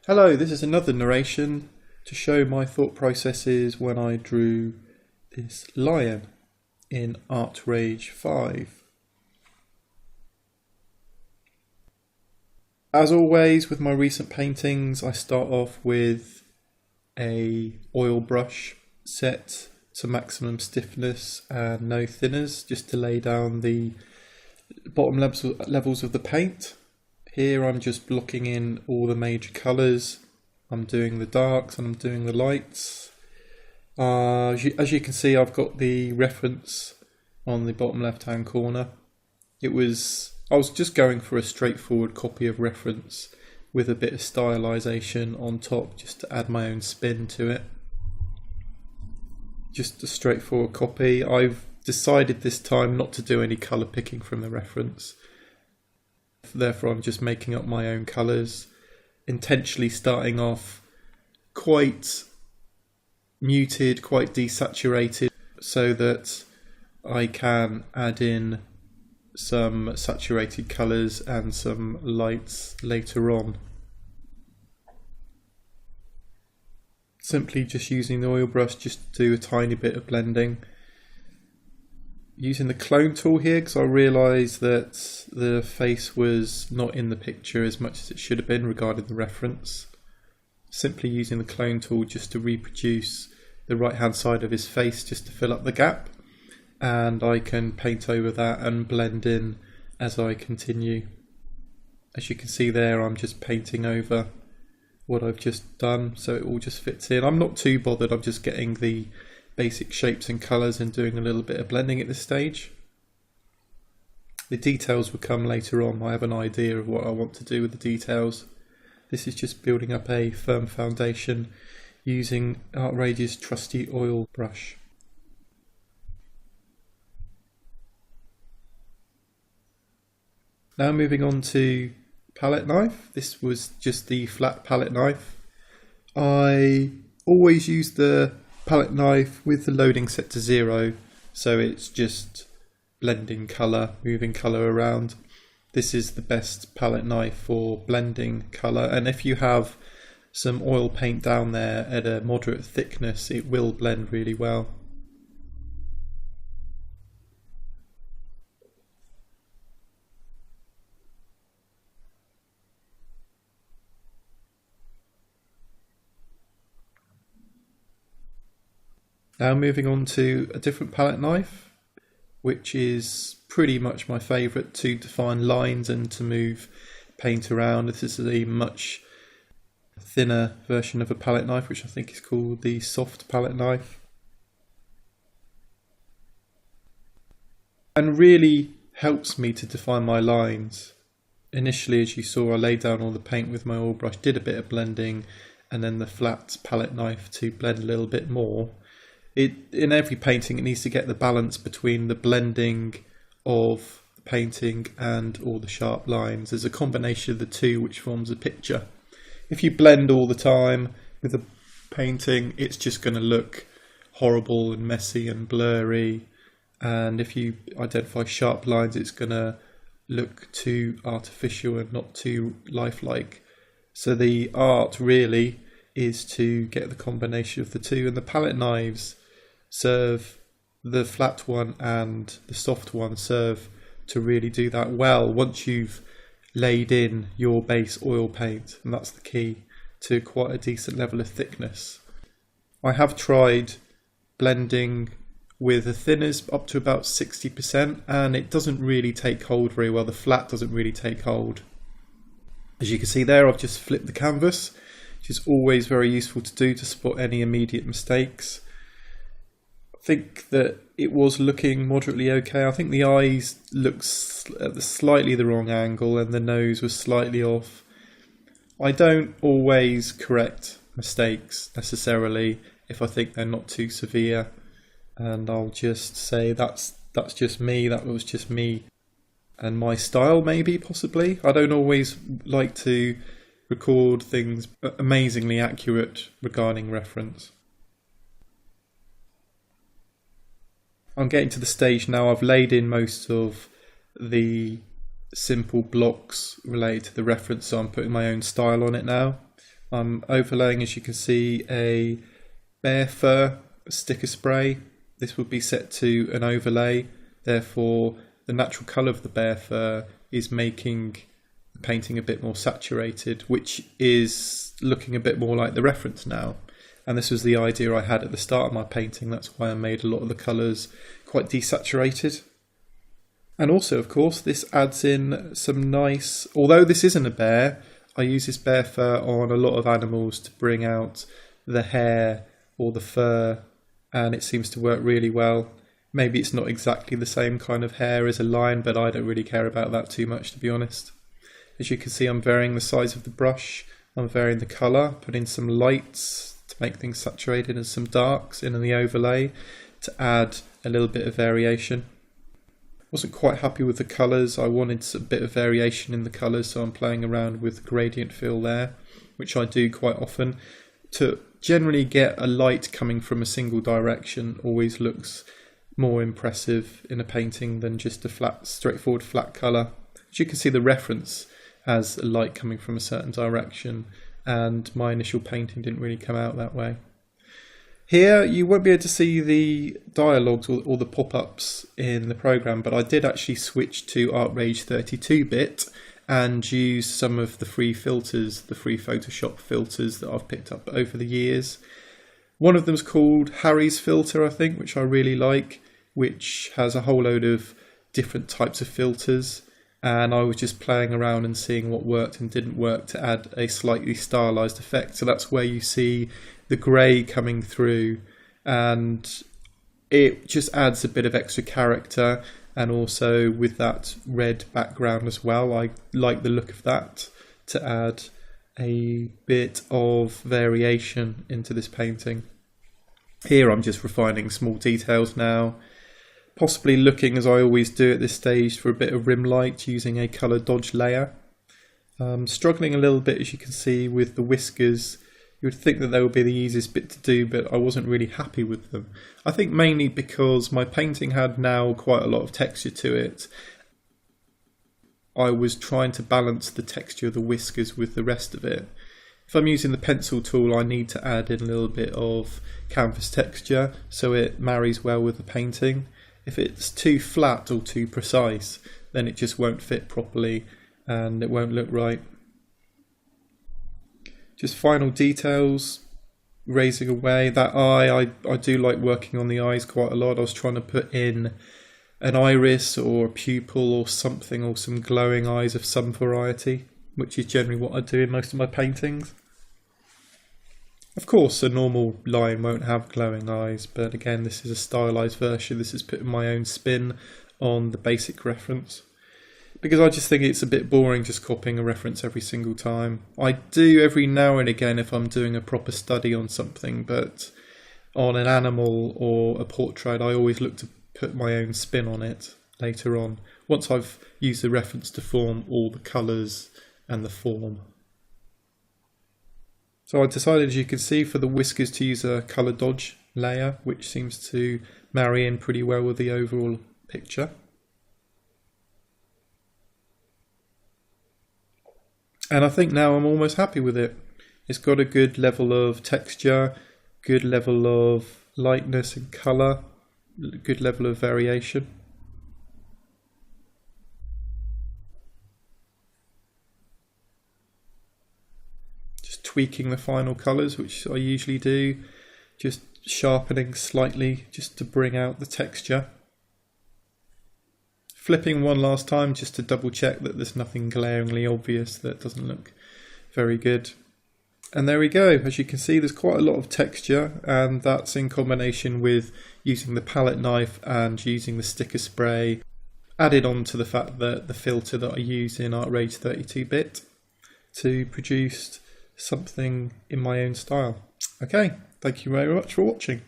Hello, this is another narration to show my thought processes when I drew this lion in ArtRage 5. As always with my recent paintings, I start off with a oil brush set to maximum stiffness and no thinners, just to lay down the bottom levels of the paint. Here I'm just blocking in all the major colours. I'm doing the darks and I'm doing the lights. As you can see, I've got the reference on the bottom left hand corner. I was just going for a straightforward copy of reference with a bit of stylisation on top, just to add my own spin to it. Just a straightforward copy. I've decided this time not to do any colour picking from the reference. Therefore I'm just making up my own colours, intentionally starting off quite muted, quite desaturated, so that I can add in some saturated colours and some lights later on. Simply just using the oil brush just to do a tiny bit of blending. Using the clone tool here because I realised that the face was not in the picture as much as it should have been regarding the reference. Simply using the clone tool just to reproduce the right hand side of his face just to fill up the gap, and I can paint over that and blend in as I continue. As you can see there, I'm just painting over what I've just done so it all just fits in. I'm not too bothered, I'm just getting the basic shapes and colours and doing a little bit of blending at this stage. The details will come later on. I have an idea of what I want to do with the details. This is just building up a firm foundation using ArtRage's trusty oil brush. Now moving on to palette knife. This was just the flat palette knife. I always use the palette knife with the loading set to 0, so it's just blending colour, moving colour around. This is the best palette knife for blending colour, and if you have some oil paint down there at a moderate thickness, it will blend really well. Now moving on to a different palette knife, which is pretty much my favourite to define lines and to move paint around. This is a much thinner version of a palette knife, which I think is called the soft palette knife. And really helps me to define my lines. Initially, as you saw, I laid down all the paint with my oil brush, did a bit of blending, and then the flat palette knife to blend a little bit more. In every painting, it needs to get the balance between the blending of the painting and all the sharp lines. There's a combination of the two which forms a picture. If you blend all the time with a painting, it's just going to look horrible and messy and blurry. And if you identify sharp lines, it's going to look too artificial and not too lifelike. So the art really is to get the combination of the two, and the palette knives serve, the flat one and the soft one serve to really do that well once you've laid in your base oil paint, and that's the key to quite a decent level of thickness. I have tried blending with the thinners up to about 60%, and it doesn't really take hold very well. The flat doesn't really take hold. As you can see there, I've just flipped the canvas, which is always very useful to do to spot any immediate mistakes. I think that it was looking moderately okay. I think the eyes looked at slightly the wrong angle and the nose was slightly off. I don't always correct mistakes necessarily if I think they're not too severe, and I'll just say that's just me, that was just me and my style, maybe, possibly. I don't always like to record things amazingly accurate regarding reference. I'm getting to the stage now, I've laid in most of the simple blocks related to the reference, so I'm putting my own style on it now. I'm overlaying, as you can see, a bear fur sticker spray. This would be set to an overlay, therefore the natural colour of the bear fur is making the painting a bit more saturated, which is looking a bit more like the reference now. And this was the idea I had at the start of my painting. That's why I made a lot of the colours quite desaturated. And also, of course, this adds in some nice, although this isn't a bear, I use this bear fur on a lot of animals to bring out the hair or the fur, and it seems to work really well. Maybe it's not exactly the same kind of hair as a lion, but I don't really care about that too much, to be honest. As you can see, I'm varying the size of the brush, I'm varying the colour, putting some lights to make things saturated and some darks in the overlay to add a little bit of variation. Wasn't quite happy with the colours. I wanted a bit of variation in the colours, so I'm playing around with gradient fill there, which I do quite often. To generally get a light coming from a single direction always looks more impressive in a painting than just a flat, straightforward flat colour. As you can see, the reference has a light coming from a certain direction, and my initial painting didn't really come out that way. Here you won't be able to see the dialogues or the pop-ups in the program, but I did actually switch to ArtRage 32-bit and use some of the free filters, the free Photoshop filters that I've picked up over the years. One of them is called Harry's filter, I think, which I really like, which has a whole load of different types of filters. And I was just playing around and seeing what worked and didn't work to add a slightly stylized effect. So that's where you see the grey coming through, and it just adds a bit of extra character, and also with that red background as well, I like the look of that to add a bit of variation into this painting. Here I'm just refining small details now, possibly looking, as I always do at this stage, for a bit of rim light using a colour dodge layer. Struggling a little bit, as you can see, with the whiskers. You would think that they would be the easiest bit to do, but I wasn't really happy with them. I think mainly because my painting had now quite a lot of texture to it. I was trying to balance the texture of the whiskers with the rest of it. If I'm using the pencil tool, I need to add in a little bit of canvas texture so it marries well with the painting. If it's too flat or too precise, then it just won't fit properly and it won't look right. Just final details, raising away that eye. I do like working on the eyes quite a lot. I was trying to put in an iris or a pupil or something, or some glowing eyes of some variety, which is generally what I do in most of my paintings. Of course, a normal lion won't have glowing eyes, but again, this is a stylized version. This is putting my own spin on the basic reference, because I just think it's a bit boring just copying a reference every single time. I do every now and again if I'm doing a proper study on something, but on an animal or a portrait, I always look to put my own spin on it later on, once I've used the reference to form all the colours and the form. So I decided, as you can see, for the whiskers to use a colour dodge layer, which seems to marry in pretty well with the overall picture. And I think now I'm almost happy with it. It's got a good level of texture, good level of lightness and colour, good level of variation. Just tweaking the final colours, which I usually do, just sharpening slightly just to bring out the texture. Flipping one last time just to double check that there's nothing glaringly obvious that doesn't look very good. And there we go. As you can see, there's quite a lot of texture, and that's in combination with using the palette knife and using the sticker spray, added on to the fact that the filter that I use in ArtRage 32-bit to produce something in my own style. Okay, thank you very much for watching.